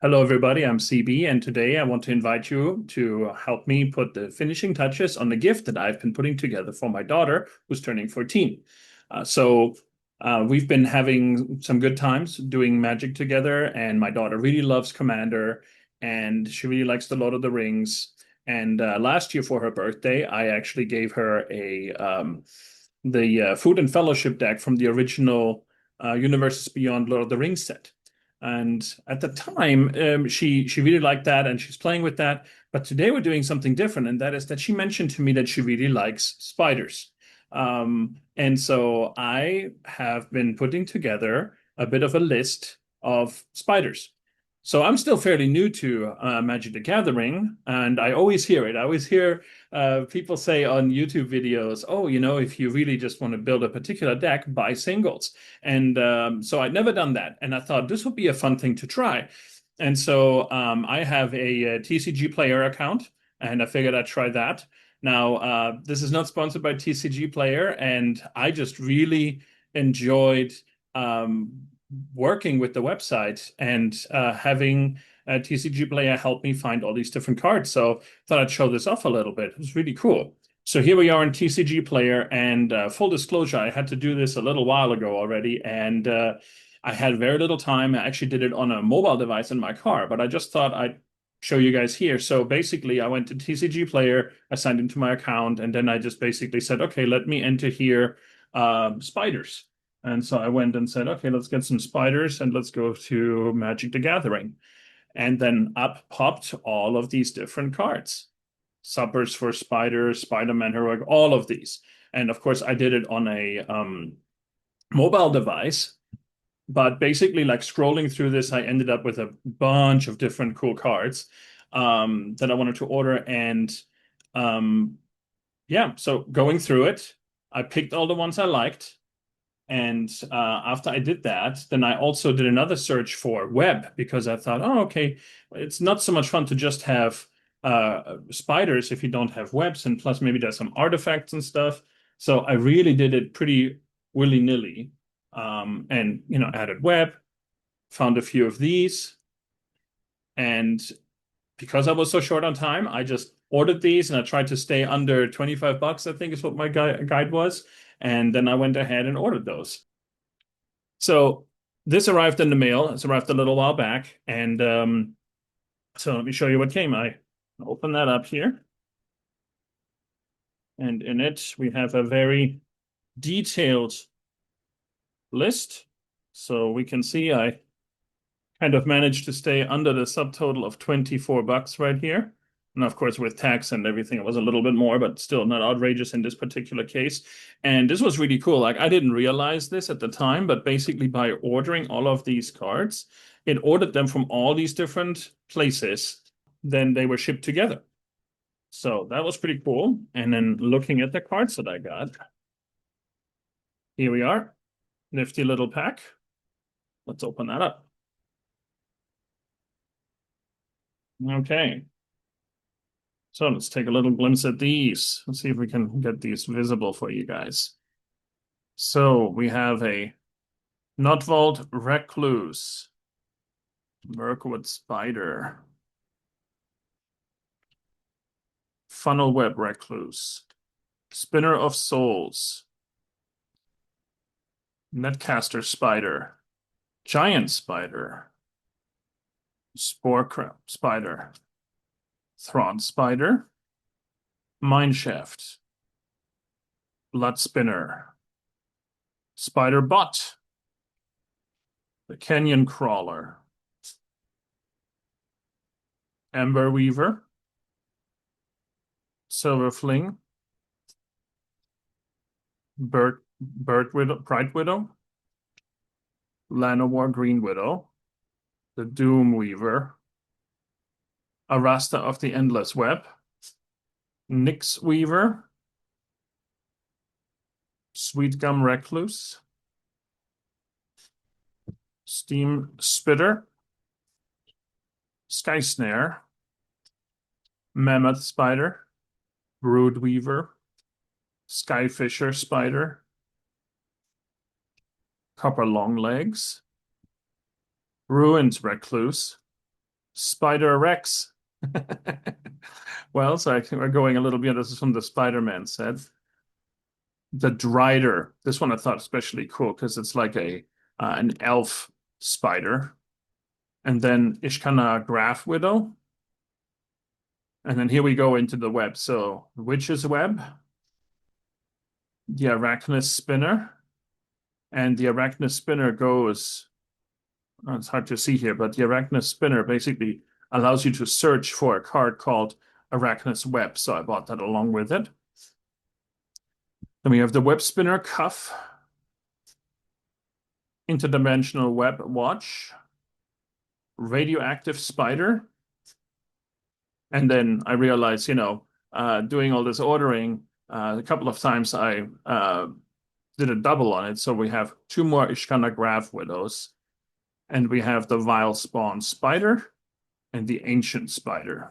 Hello, everybody. I'm CB, and today I want to invite you to help me put the finishing touches on the gift that I've been putting together for my daughter, who's turning 14. We've been having some good times doing Magic together, and my daughter really loves Commander, and she really likes the Lord of the Rings. And last year for her birthday, I actually gave her the Food and Fellowship deck from the original Universes Beyond Lord of the Rings set. And at the time, she really liked that, and she's playing with that. But today we're doing something different, and that is that she mentioned to me that she really likes spiders. And so I have been putting together a bit of a list of spiders. So I'm still fairly new to Magic the Gathering, and I always hear it. I always hear people say on YouTube videos, "Oh, if you really just want to build a particular deck, buy singles." And so I'd never done that, and I thought this would be a fun thing to try. And so I have a TCG Player account, and I figured I'd try that. Now, this is not sponsored by TCG Player, and I just really enjoyed working with the website and having TCG Player help me find all these different cards. So I thought I'd show this off a little bit. It was really cool. So here we are in TCG Player, and full disclosure, I had to do this a little while ago already, and I had very little time. I actually did it on a mobile device in my car, but I just thought I'd show you guys here. So basically, I went to TCG Player, I signed into my account, and then I just basically said, okay, let me enter here spiders. And so I went and said, okay, let's get some spiders and let's go to Magic the Gathering. And then up popped all of these different cards. Suppers for Spiders, Spider-Man Heroic, all of these. And of course, I did it on a mobile device. But basically, like scrolling through this, I ended up with a bunch of different cool cards that I wanted to order. And yeah, so going through it, I picked all the ones I liked. And after I did that, then I also did another search for web because I thought, oh, okay, it's not so much fun to just have spiders if you don't have webs, and plus maybe there's some artifacts and stuff. So I really did it pretty willy-nilly, and added web, found a few of these, and because I was so short on time, I just ordered these and I tried to stay under 25 bucks, I think is what my guide was. And then I went ahead and ordered those. So this arrived in the mail. It's arrived a little while back. And so let me show you what came. I open that up here. And in it, we have a very detailed list. So we can see I kind of managed to stay under the subtotal of 24 bucks right here. And of course, with tax and everything, it was a little bit more, but still not outrageous in this particular case. And this was really cool. Like, I didn't realize this at the time, but basically by ordering all of these cards, it ordered them from all these different places. Then they were shipped together. So that was pretty cool. And then looking at the cards that I got, here we are. Nifty little pack. Let's open that up. Okay. So let's take a little glimpse at these. Let's see if we can get these visible for you guys. So we have a Notwald Recluse, Mirkwood Spider, Funnelweb Recluse, Spinner of Souls, Netcaster Spider, Giant Spider, Spore Spider, Thrawn Spider, Mineshaft, Blood Spinner, Spider Bot, the Canyon Crawler, Ember Weaver, Silver Fling, Bright Widow, Llanowar Green Widow, the Doom Weaver, Arasta of the Endless Web, Nyx Weaver, Sweetgum Recluse, Steam Spitter, Sky Snare, Mammoth Spider, Brood Weaver, Skyfisher Spider, Copper Longlegs, Ruined Recluse, Spider Rex. Well, so I think we're going a little bit. This is from the Spider-Man set. The Drider. This one I thought especially cool because it's like a an elf spider. And then Ishkana Graph Widow. And then here we go into the web. So Witch's Web, the Arachnus Spinner, and the Arachnus Spinner goes, it's hard to see here, but the Arachnus Spinner basically allows you to search for a card called Arachnus Web. So I bought that along with it. Then we have the Web Spinner Cuff, Interdimensional Web Watch, Radioactive Spider. And then I realized, doing all this ordering, a couple of times I did a double on it. So we have two more Ishkana Graph Widows, and we have the Vile Spawn Spider and the Ancient Spider.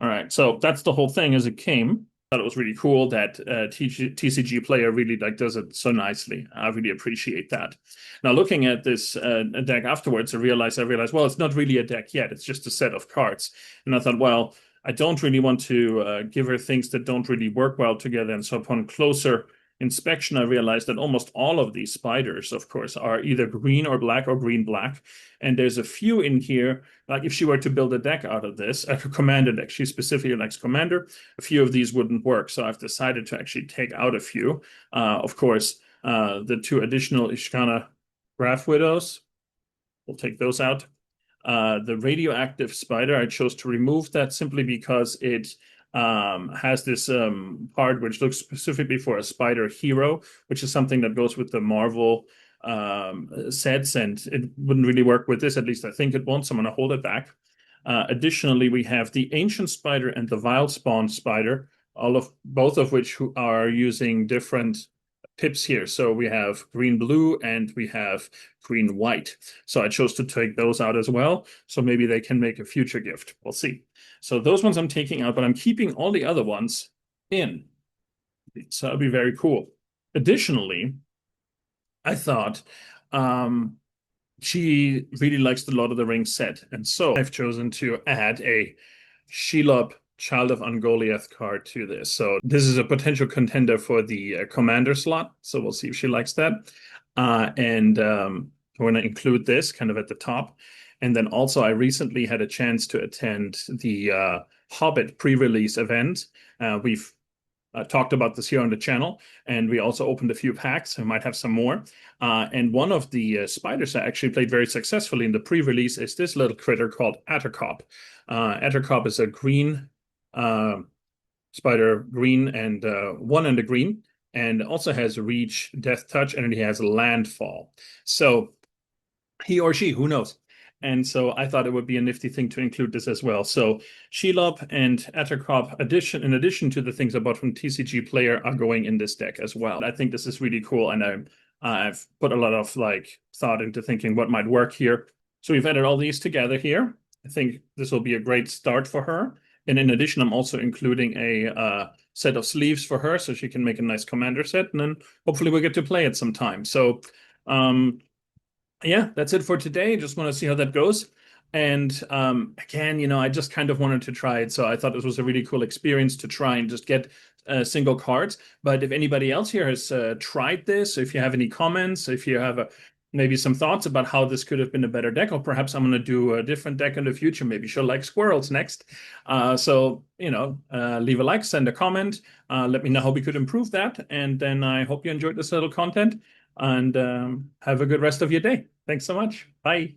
All right, so that's the whole thing as it came. Thought it was really cool that TCG Player really does it so nicely. I really appreciate that. Now, looking at this deck afterwards, I realized, well, it's not really a deck yet. It's just a set of cards. And I thought, well, I don't really want to give her things that don't really work well together. And so upon closer inspection, I realized that almost all of these spiders, of course, are either green or black or green-black. And there's a few in here, like if she were to build a deck out of this, a commander deck, she specifically likes commander, a few of these wouldn't work. So I've decided to actually take out a few. Of course, the two additional Ishkana Graph Widows, we'll take those out. The Radioactive Spider, I chose to remove that simply because it has this card which looks specifically for a spider hero, which is something that goes with the Marvel sets, and it wouldn't really work with this. At least I think it won't, so I'm going to hold it back. Additionally, we have the Ancient Spider and the Vile Spawn Spider, both of which are using different pips here. So we have green-blue and we have green-white. So I chose to take those out as well. So maybe they can make a future gift. We'll see. So those ones I'm taking out, but I'm keeping all the other ones in. So that'll be very cool. Additionally, I thought she really likes the Lord of the Rings set. And so I've chosen to add a Shelob Child of Ungoliath card to this. So this is a potential contender for the commander slot. So we'll see if she likes that. And we're going to include this kind of at the top. And then also I recently had a chance to attend the Hobbit pre-release event. We've talked about this here on the channel, and we also opened a few packs. We might have some more. And one of the spiders I actually played very successfully in the pre-release is this little critter called Attercop. Attercop is a green spider, green and 1 and a green, and also has reach, death touch, and he has landfall. So he or she, who knows? And so I thought it would be a nifty thing to include this as well. So Shelob and Attercop, in addition to the things I bought from TCG Player, are going in this deck as well. I think this is really cool, and I've put a lot of thought into thinking what might work here. So we've added all these together here. I think this will be a great start for her. And in addition, I'm also including a set of sleeves for her so she can make a nice commander set. And then hopefully we'll get to play it sometime. So yeah, that's it for today. Just want to see how that goes. And again, I just kind of wanted to try it. So I thought this was a really cool experience to try and just get single cards. But if anybody else here has tried this, if you have any comments, if you have maybe some thoughts about how this could have been a better deck, or perhaps I'm going to do a different deck in the future. Maybe she'll like squirrels next. So, leave a like, send a comment. Let me know how we could improve that. And then I hope you enjoyed this little content, and have a good rest of your day. Thanks so much. Bye.